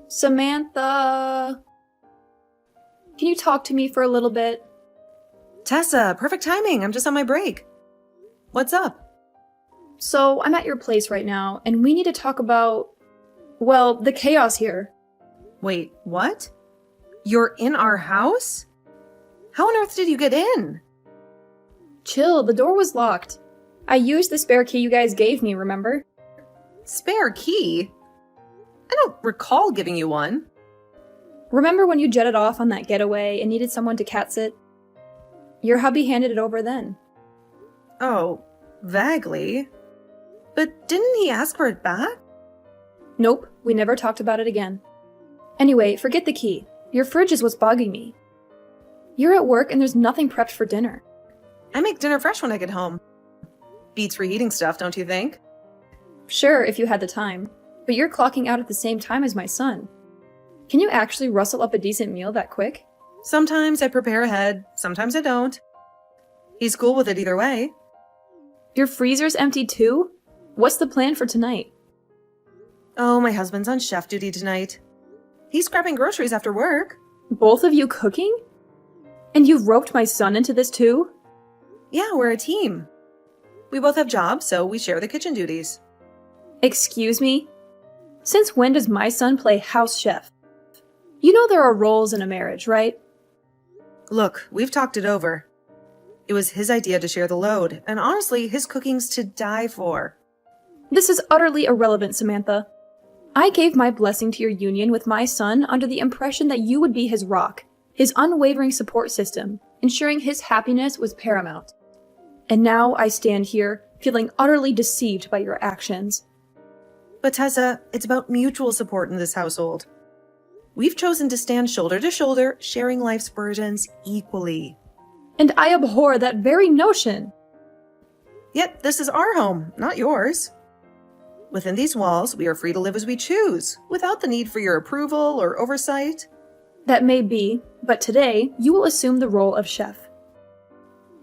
Samantha! Can you talk to me for a little bit? Tessa, perfect timing. I'm just on my break. What's up? So, I'm at your place right now, and we need to talk about, well, the chaos here. Wait, what? You're in our house? How on earth did you get in? Chill, the door was locked. I used the spare key you guys gave me, remember? Spare key? I don't recall giving you one. Remember when you jetted off on that getaway and needed someone to cat sit? Your hubby handed it over then. Oh, vaguely. But didn't he ask for it back? Nope, we never talked about it again. Anyway, forget the key. Your fridge is what's bugging me. You're at work and there's nothing prepped for dinner. I make dinner fresh when I get home. Beats reheating stuff, don't you think? Sure, if you had the time. But you're clocking out at the same time as my son. Can you actually rustle up a decent meal that quick? Sometimes I prepare ahead, sometimes I don't. He's cool with it either way. Your freezer's empty too? What's the plan for tonight? Oh, my husband's on chef duty tonight. He's grabbing groceries after work. Both of you cooking? And you've roped my son into this too? Yeah, we're a team. We both have jobs, so we share the kitchen duties. Excuse me? Since when does my son play house chef? You know there are roles in a marriage, right? Look, we've talked it over. It was his idea to share the load, and honestly, his cooking's to die for. This is utterly irrelevant, Samantha. I gave my blessing to your union with my son under the impression that you would be his rock, his unwavering support system, ensuring his happiness was paramount. And now I stand here, feeling utterly deceived by your actions. But Tessa, it's about mutual support in this household. We've chosen to stand shoulder to shoulder, sharing life's burdens equally. And I abhor that very notion. Yet this is our home, not yours. Within these walls, we are free to live as we choose, without the need for your approval or oversight. That may be, but today you will assume the role of chef.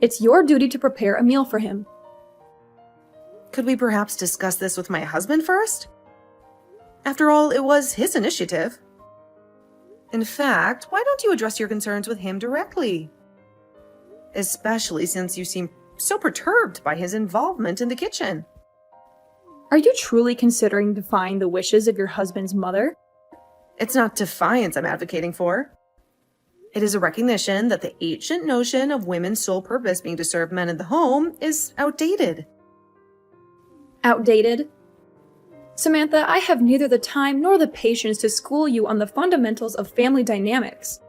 It's your duty to prepare a meal for him. Could we perhaps discuss this with my husband first? After all, it was his initiative. In fact, why don't you address your concerns with him directly? Especially since you seem so perturbed by his involvement in the kitchen. Are you truly considering defying the wishes of your husband's mother? It's not defiance I'm advocating for. It is a recognition that the ancient notion of women's sole purpose being to serve men in the home is outdated. Outdated? Samantha, I have neither the time nor the patience to school you on the fundamentals of family dynamics.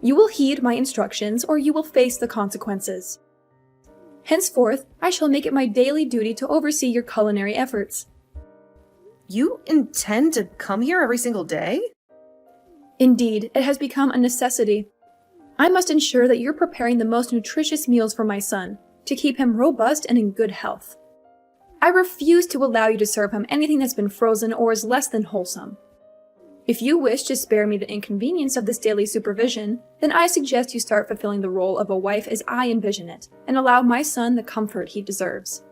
You will heed my instructions or you will face the consequences. Henceforth, I shall make it my daily duty to oversee your culinary efforts. You intend to come here every single day? Indeed, it has become a necessity. I must ensure that you're preparing the most nutritious meals for my son, to keep him robust and in good health. I refuse to allow you to serve him anything that's been frozen or is less than wholesome. If you wish to spare me the inconvenience of this daily supervision, then I suggest you start fulfilling the role of a wife as I envision it, and allow my son the comfort he deserves.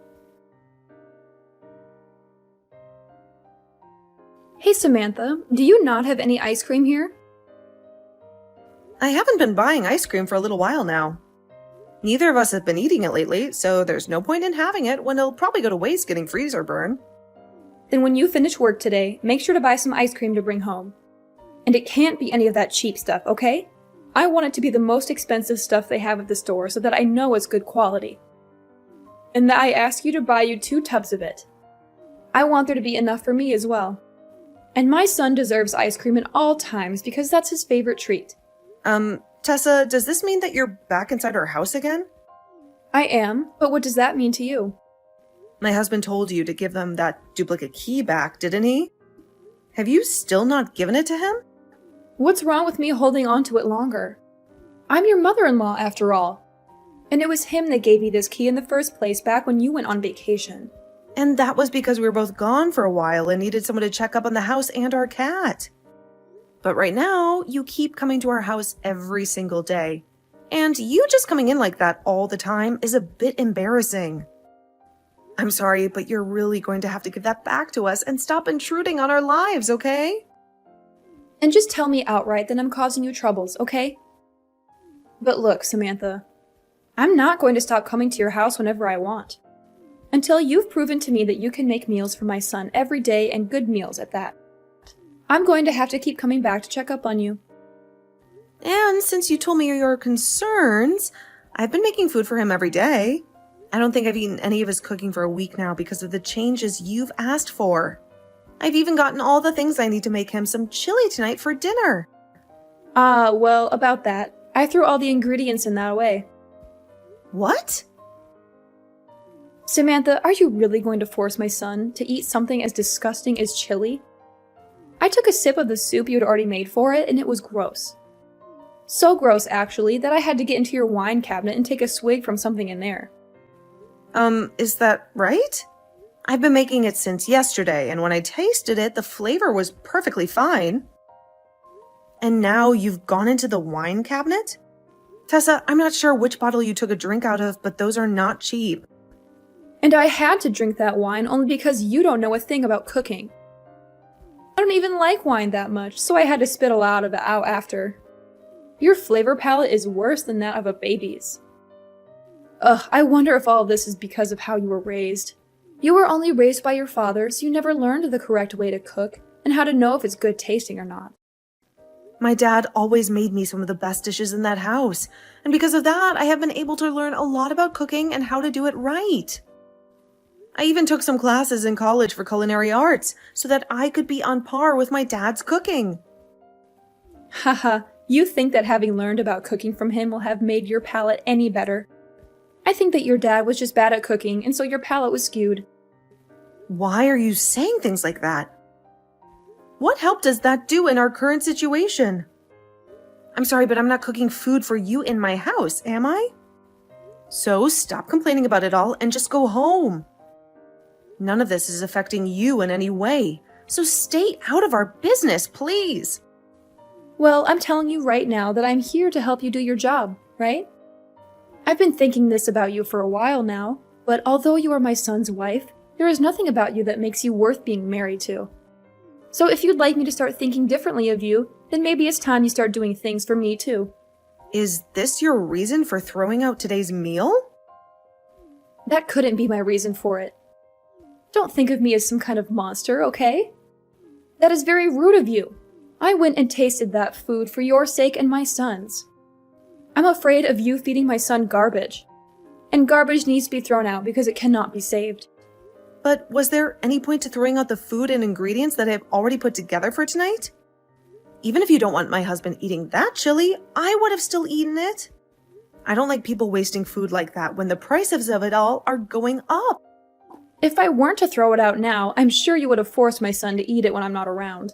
Hey Samantha, do you not have any ice cream here? I haven't been buying ice cream for a little while now. Neither of us have been eating it lately, so there's no point in having it when it'll probably go to waste getting freezer burn. Then when you finish work today, make sure to buy some ice cream to bring home. And it can't be any of that cheap stuff, okay? I want it to be the most expensive stuff they have at the store so that I know it's good quality. And that I ask you to buy you 2 tubs of it. I want there to be enough for me as well. And my son deserves ice cream at all times because that's his favorite treat. Tessa, does this mean that you're back inside our house again? I am, but what does that mean to you? My husband told you to give them that duplicate key back, didn't he? Have you still not given it to him? What's wrong with me holding on to it longer? I'm your mother-in-law after all. And it was him that gave you this key in the first place back when you went on vacation. And that was because we were both gone for a while and needed someone to check up on the house and our cat. But right now, you keep coming to our house every single day. And you just coming in like that all the time is a bit embarrassing. I'm sorry, but you're really going to have to give that back to us and stop intruding on our lives, okay? And just tell me outright that I'm causing you troubles, okay? But look, Samantha, I'm not going to stop coming to your house whenever I want. Until you've proven to me that you can make meals for my son every day and good meals at that. I'm going to have to keep coming back to check up on you. And since you told me your concerns, I've been making food for him every day. I don't think I've eaten any of his cooking for a week now because of the changes you've asked for. I've even gotten all the things I need to make him some chili tonight for dinner. Well, about that, I threw all the ingredients in that away. What? Samantha, are you really going to force my son to eat something as disgusting as chili? I took a sip of the soup you had already made for it, and it was gross. So gross, actually, that I had to get into your wine cabinet and take a swig from something in there. Is that right? I've been making it since yesterday, and when I tasted it, the flavor was perfectly fine. And now you've gone into the wine cabinet? Tessa, I'm not sure which bottle you took a drink out of, but those are not cheap. And I had to drink that wine only because you don't know a thing about cooking. I don't even like wine that much, so I had to spit a lot of it out after. Your flavor palette is worse than that of a baby's. Ugh, I wonder if all of this is because of how you were raised. You were only raised by your father, so you never learned the correct way to cook and how to know if it's good tasting or not. My dad always made me some of the best dishes in that house, and because of that, I have been able to learn a lot about cooking and how to do it right. I even took some classes in college for culinary arts so that I could be on par with my dad's cooking. Haha, you think that having learned about cooking from him will have made your palate any better. I think that your dad was just bad at cooking, and so your palate was skewed. Why are you saying things like that? What help does that do in our current situation? I'm sorry, but I'm not cooking food for you in my house, am I? So stop complaining about it all and just go home. None of this is affecting you in any way, so stay out of our business, please. Well, I'm telling you right now that I'm here to help you do your job, right? I've been thinking this about you for a while now, but although you are my son's wife, there is nothing about you that makes you worth being married to. So if you'd like me to start thinking differently of you, then maybe it's time you start doing things for me too. Is this your reason for throwing out today's meal? That couldn't be my reason for it. Don't think of me as some kind of monster, okay? That is very rude of you. I went and tasted that food for your sake and my son's. I'm afraid of you feeding my son garbage. And garbage needs to be thrown out because it cannot be saved. But was there any point to throwing out the food and ingredients that I have already put together for tonight? Even if you don't want my husband eating that chili, I would have still eaten it. I don't like people wasting food like that when the prices of it all are going up. If I weren't to throw it out now, I'm sure you would have forced my son to eat it when I'm not around.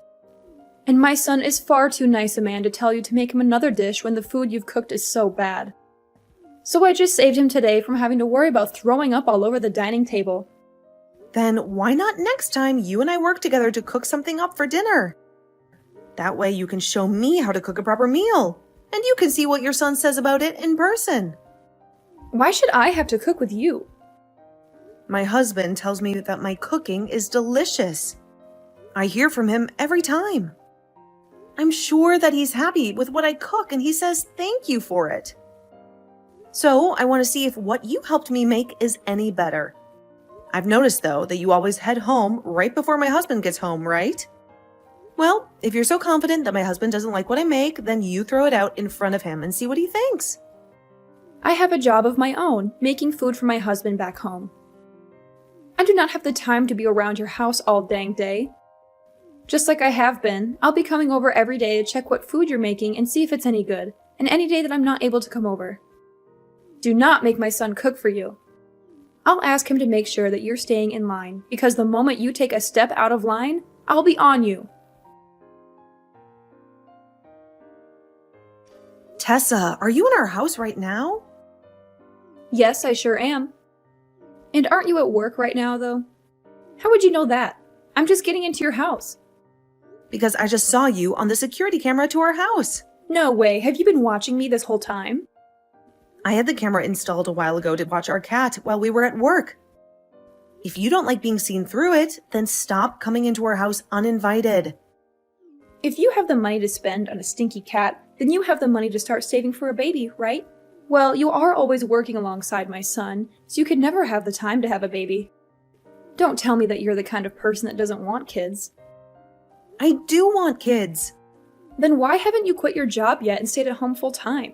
And my son is far too nice a man to tell you to make him another dish when the food you've cooked is so bad. So I just saved him today from having to worry about throwing up all over the dining table. Then why not next time you and I work together to cook something up for dinner? That way you can show me how to cook a proper meal, and you can see what your son says about it in person. Why should I have to cook with you? My husband tells me that my cooking is delicious. I hear from him every time. I'm sure that he's happy with what I cook and he says thank you for it. So I want to see if what you helped me make is any better. I've noticed, though, that you always head home right before my husband gets home, right? Well, if you're so confident that my husband doesn't like what I make, then you throw it out in front of him and see what he thinks. I have a job of my own, making food for my husband back home. I do not have the time to be around your house all dang day. Just like I have been, I'll be coming over every day to check what food you're making and see if it's any good, and any day that I'm not able to come over. Do not make my son cook for you. I'll ask him to make sure that you're staying in line, because the moment you take a step out of line, I'll be on you. Tessa, are you in our house right now? Yes, I sure am. And aren't you at work right now, though? How would you know that? I'm just getting into your house. Because I just saw you on the security camera to our house. No way, have you been watching me this whole time? I had the camera installed a while ago to watch our cat while we were at work. If you don't like being seen through it, then stop coming into our house uninvited. If you have the money to spend on a stinky cat, then you have the money to start saving for a baby, right? Well, you are always working alongside my son, so you could never have the time to have a baby. Don't tell me that you're the kind of person that doesn't want kids. I do want kids. Then why haven't you quit your job yet and stayed at home full time?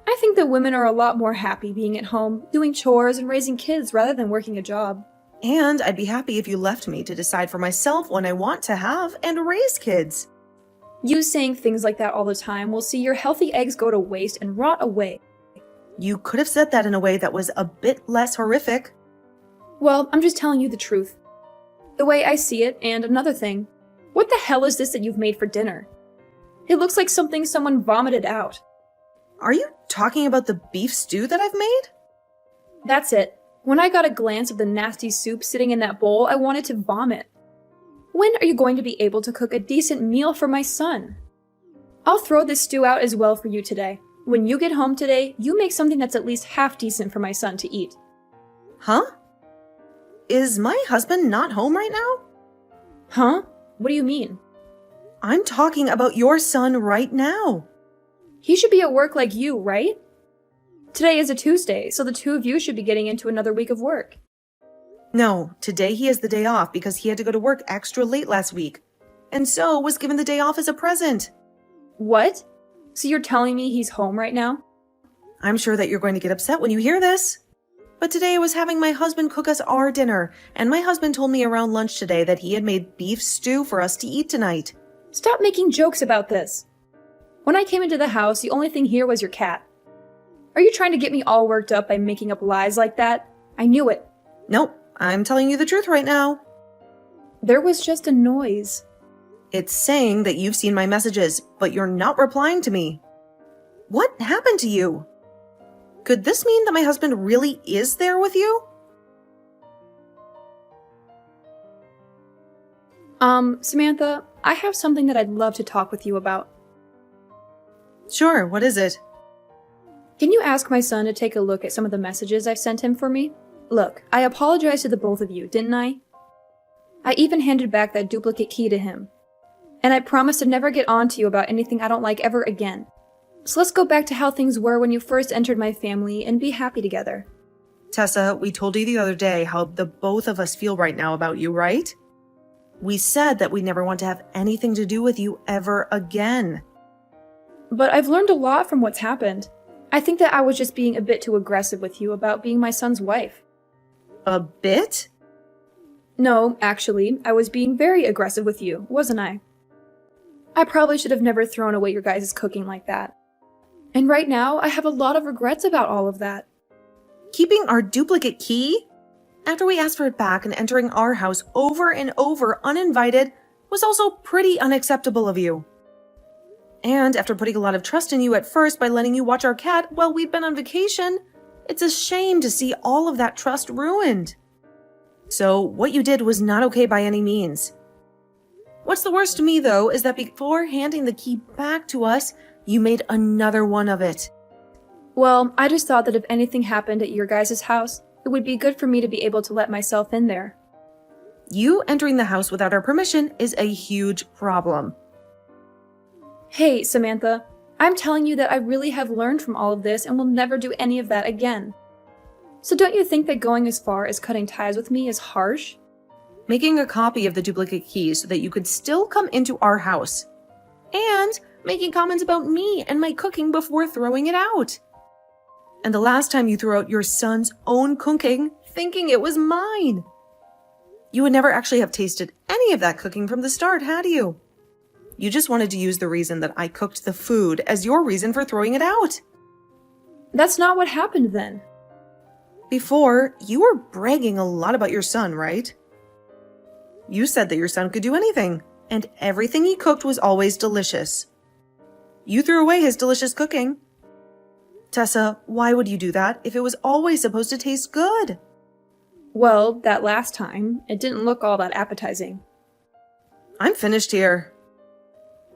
I think that women are a lot more happy being at home, doing chores and raising kids rather than working a job. And I'd be happy if you left me to decide for myself when I want to have and raise kids. You saying things like that all the time will see your healthy eggs go to waste and rot away. You could have said that in a way that was a bit less horrific. Well, I'm just telling you the truth. The way I see it, and another thing. What the hell is this that you've made for dinner? It looks like something someone vomited out. Are you talking about the beef stew that I've made? That's it. When I got a glance of the nasty soup sitting in that bowl, I wanted to vomit. When are you going to be able to cook a decent meal for my son? I'll throw this stew out as well for you today. When you get home today, you make something that's at least half decent for my son to eat. Huh? Is my husband not home right now? Huh? What do you mean? I'm talking about your son right now. He should be at work like you, right? Today is a Tuesday, so the two of you should be getting into another week of work. No, today he has the day off because he had to go to work extra late last week, and so was given the day off as a present. What? So you're telling me he's home right now? I'm sure that you're going to get upset when you hear this. But today I was having my husband cook us our dinner, and my husband told me around lunch today that he had made beef stew for us to eat tonight. Stop making jokes about this. When I came into the house, the only thing here was your cat. Are you trying to get me all worked up by making up lies like that? I knew it. Nope, I'm telling you the truth right now. There was just a noise. It's saying that you've seen my messages, but you're not replying to me. What happened to you? Could this mean that my husband really is there with you? Samantha, I have something that I'd love to talk with you about. Sure, what is it? Can you ask my son to take a look at some of the messages I've sent him for me? Look, I apologized to the both of you, didn't I? I even handed back that duplicate key to him. And I promised to never get on to you about anything I don't like ever again. So let's go back to how things were when you first entered my family and be happy together. Tessa, we told you the other day how the both of us feel right now about you, right? We said that we never want to have anything to do with you ever again. But I've learned a lot from what's happened. I think that I was just being a bit too aggressive with you about being my son's wife. A bit? No, actually, I was being very aggressive with you, wasn't I? I probably should have never thrown away your guys' cooking like that. And right now, I have a lot of regrets about all of that. Keeping our duplicate key? After we asked for it back and entering our house over and over uninvited was also pretty unacceptable of you. And after putting a lot of trust in you at first by letting you watch our cat while we'd been on vacation, it's a shame to see all of that trust ruined. So what you did was not okay by any means. What's the worst to me, though, is that before handing the key back to us, you made another one of it. Well, I just thought that if anything happened at your guys' house, it would be good for me to be able to let myself in there. You entering the house without our permission is a huge problem. Hey, Samantha, I'm telling you that I really have learned from all of this and will never do any of that again. So don't you think that going as far as cutting ties with me is harsh? Making a copy of the duplicate key so that you could still come into our house. And making comments about me and my cooking before throwing it out. And the last time you threw out your son's own cooking, thinking it was mine. You would never actually have tasted any of that cooking from the start, had you? You just wanted to use the reason that I cooked the food as your reason for throwing it out. That's not what happened then. Before, you were bragging a lot about your son, right? You said that your son could do anything, and everything he cooked was always delicious. You threw away his delicious cooking. Tessa, why would you do that if it was always supposed to taste good? Well, that last time, it didn't look all that appetizing. I'm finished here.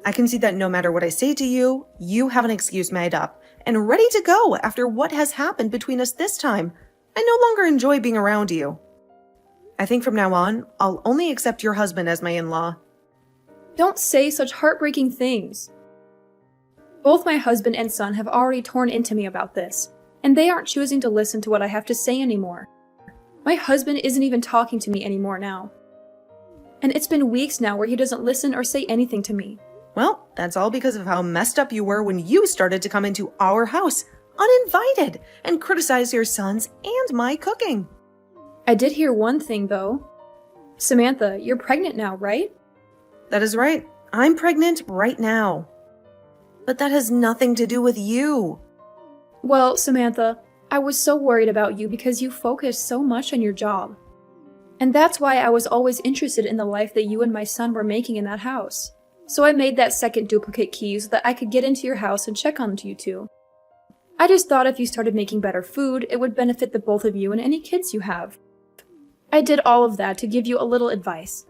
I can see that no matter what I say to you, you have an excuse made up and ready to go after what has happened between us this time. I no longer enjoy being around you. I think from now on, I'll only accept your husband as my in-law. Don't say such heartbreaking things. Both my husband and son have already torn into me about this, and they aren't choosing to listen to what I have to say anymore. My husband isn't even talking to me anymore now. And it's been weeks now where he doesn't listen or say anything to me. Well, that's all because of how messed up you were when you started to come into our house uninvited and criticize your sons and my cooking. I did hear one thing, though. Samantha, you're pregnant now, right? That is right. I'm pregnant right now. But that has nothing to do with you. Well, Samantha, I was so worried about you because you focused so much on your job. And that's why I was always interested in the life that you and my son were making in that house. So I made that second duplicate key so that I could get into your house and check on you two. I just thought if you started making better food, it would benefit the both of you and any kids you have. I did all of that to give you a little advice.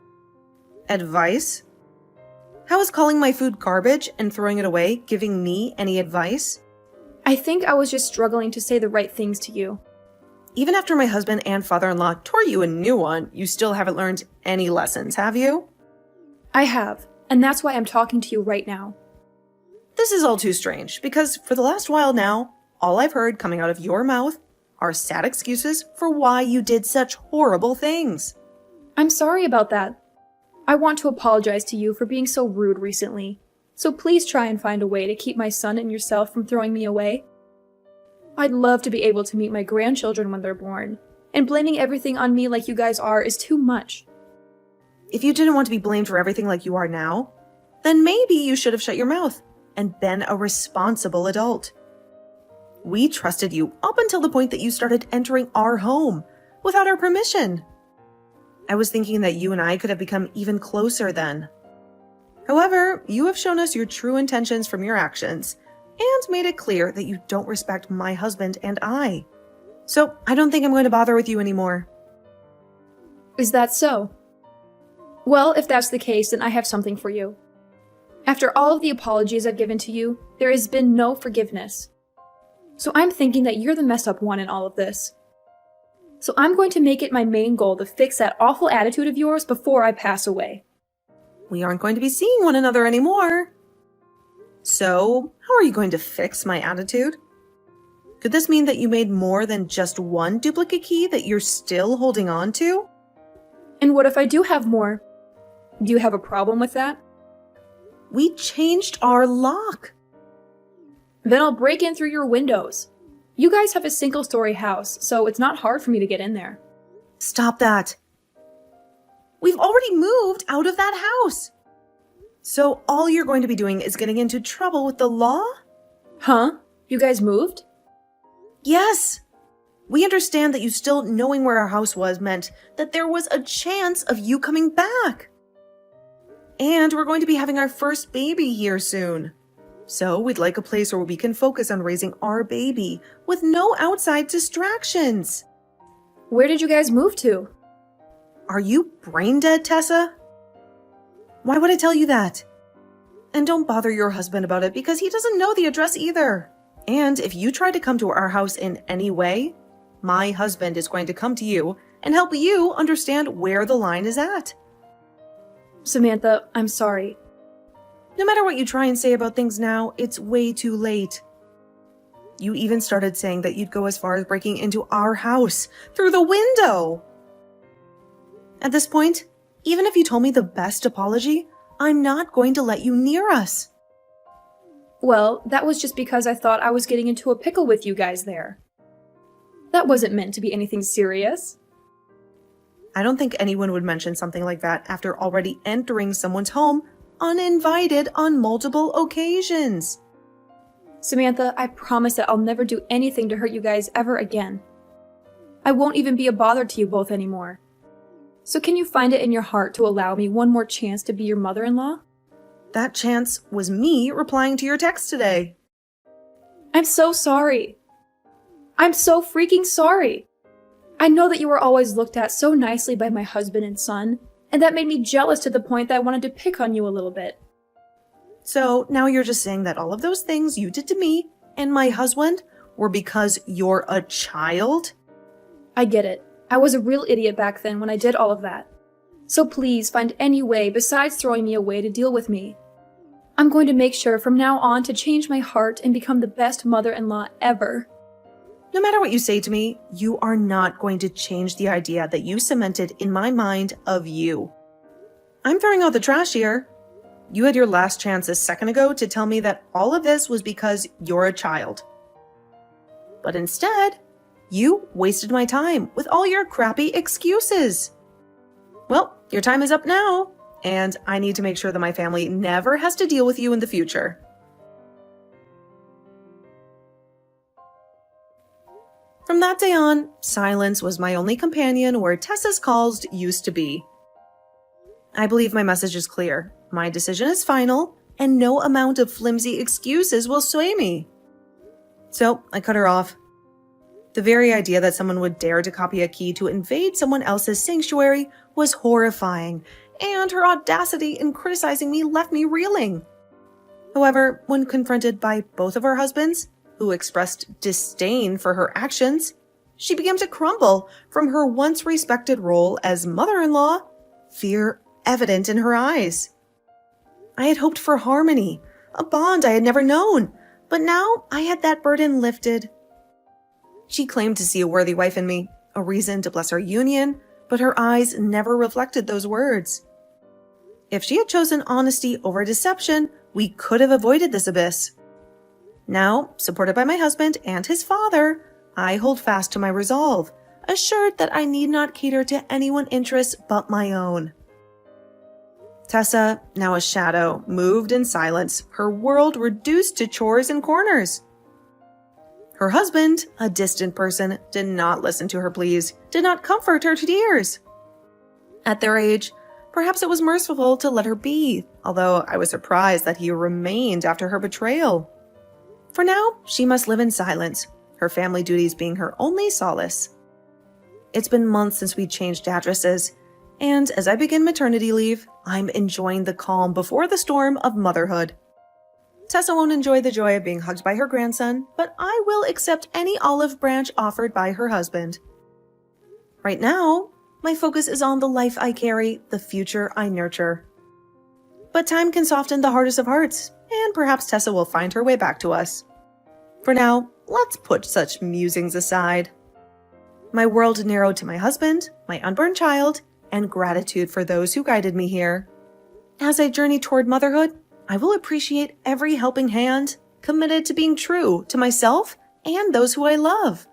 Advice? How is calling my food garbage and throwing it away giving me any advice? I think I was just struggling to say the right things to you. Even after my husband and father-in-law tore you a new one, you still haven't learned any lessons, have you? I have, and that's why I'm talking to you right now. This is all too strange, because for the last while now, all I've heard coming out of your mouth are sad excuses for why you did such horrible things. I'm sorry about that. I want to apologize to you for being so rude recently. So please try and find a way to keep my son and yourself from throwing me away. I'd love to be able to meet my grandchildren when they're born, and blaming everything on me like you guys are is too much. If you didn't want to be blamed for everything like you are now, then maybe you should have shut your mouth and been a responsible adult. We trusted you up until the point that you started entering our home without our permission. I was thinking that you and I could have become even closer then. However, you have shown us your true intentions from your actions and made it clear that you don't respect my husband and I. So I don't think I'm going to bother with you anymore. Is that so? Well, if that's the case, then I have something for you. After all of the apologies I've given to you, there has been no forgiveness. So I'm thinking that you're the messed up one in all of this. So I'm going to make it my main goal to fix that awful attitude of yours before I pass away. We aren't going to be seeing one another anymore. So, how are you going to fix my attitude? Could this mean that you made more than just one duplicate key that you're still holding on to? And what if I do have more? Do you have a problem with that? We changed our lock. Then I'll break in through your windows. You guys have a single-story house, so it's not hard for me to get in there. Stop that. We've already moved out of that house. So all you're going to be doing is getting into trouble with the law? Huh? You guys moved? Yes. We understand that you still knowing where our house was meant that there was a chance of you coming back. And we're going to be having our first baby here soon. So we'd like a place where we can focus on raising our baby with no outside distractions. Where did you guys move to? Are you brain dead, Tessa? Why would I tell you that? And don't bother your husband about it because he doesn't know the address either. And if you try to come to our house in any way, my husband is going to come to you and help you understand where the line is at. Samantha, I'm sorry. No matter what you try and say about things now, it's way too late. You even started saying that you'd go as far as breaking into our house through the window. At this point, even if you told me the best apology, I'm not going to let you near us. Well, that was just because I thought I was getting into a pickle with you guys there. That wasn't meant to be anything serious. I don't think anyone would mention something like that after already entering someone's home uninvited on multiple occasions. Samantha, I promise that I'll never do anything to hurt you guys ever again. I won't even be a bother to you both anymore. So can you find it in your heart to allow me one more chance to be your mother-in-law? That chance was me replying to your text today. I'm so sorry. I'm so freaking sorry. I know that you were always looked at so nicely by my husband and son, and that made me jealous to the point that I wanted to pick on you a little bit. So now you're just saying that all of those things you did to me and my husband were because you're a child? I get it. I was a real idiot back then when I did all of that. So please find any way besides throwing me away to deal with me. I'm going to make sure from now on to change my heart and become the best mother-in-law ever. No matter what you say to me, you are not going to change the idea that you cemented in my mind of you. I'm throwing out the trash here. You had your last chance a second ago to tell me that all of this was because you're a child. But instead, you wasted my time with all your crappy excuses. Well, your time is up now, and I need to make sure that my family never has to deal with you in the future. From that day on, silence was my only companion where Tessa's calls used to be. I believe my message is clear. My decision is final, and no amount of flimsy excuses will sway me. So I cut her off. The very idea that someone would dare to copy a key to invade someone else's sanctuary was horrifying, and her audacity in criticizing me left me reeling. However, when confronted by both of her husbands, who expressed disdain for her actions, she began to crumble from her once respected role as mother-in-law, fear evident in her eyes. I had hoped for harmony, a bond I had never known, but now I had that burden lifted. She claimed to see a worthy wife in me, a reason to bless our union, but her eyes never reflected those words. If she had chosen honesty over deception, we could have avoided this abyss. Now, supported by my husband and his father, I hold fast to my resolve, assured that I need not cater to anyone's interests but my own. Tessa, now a shadow, moved in silence, her world reduced to chores and corners. Her husband, a distant person, did not listen to her pleas, did not comfort her to tears. At their age, perhaps it was merciful to let her be, although I was surprised that he remained after her betrayal. For now, she must live in silence, her family duties being her only solace. It's been months since we changed addresses, and as I begin maternity leave, I'm enjoying the calm before the storm of motherhood. Tessa won't enjoy the joy of being hugged by her grandson, but I will accept any olive branch offered by her husband. Right now, my focus is on the life I carry, the future I nurture. But time can soften the hardest of hearts, and perhaps Tessa will find her way back to us. For now, let's put such musings aside. My world narrowed to my husband, my unborn child, and gratitude for those who guided me here. As I journey toward motherhood, I will appreciate every helping hand, committed to being true to myself and those who I love.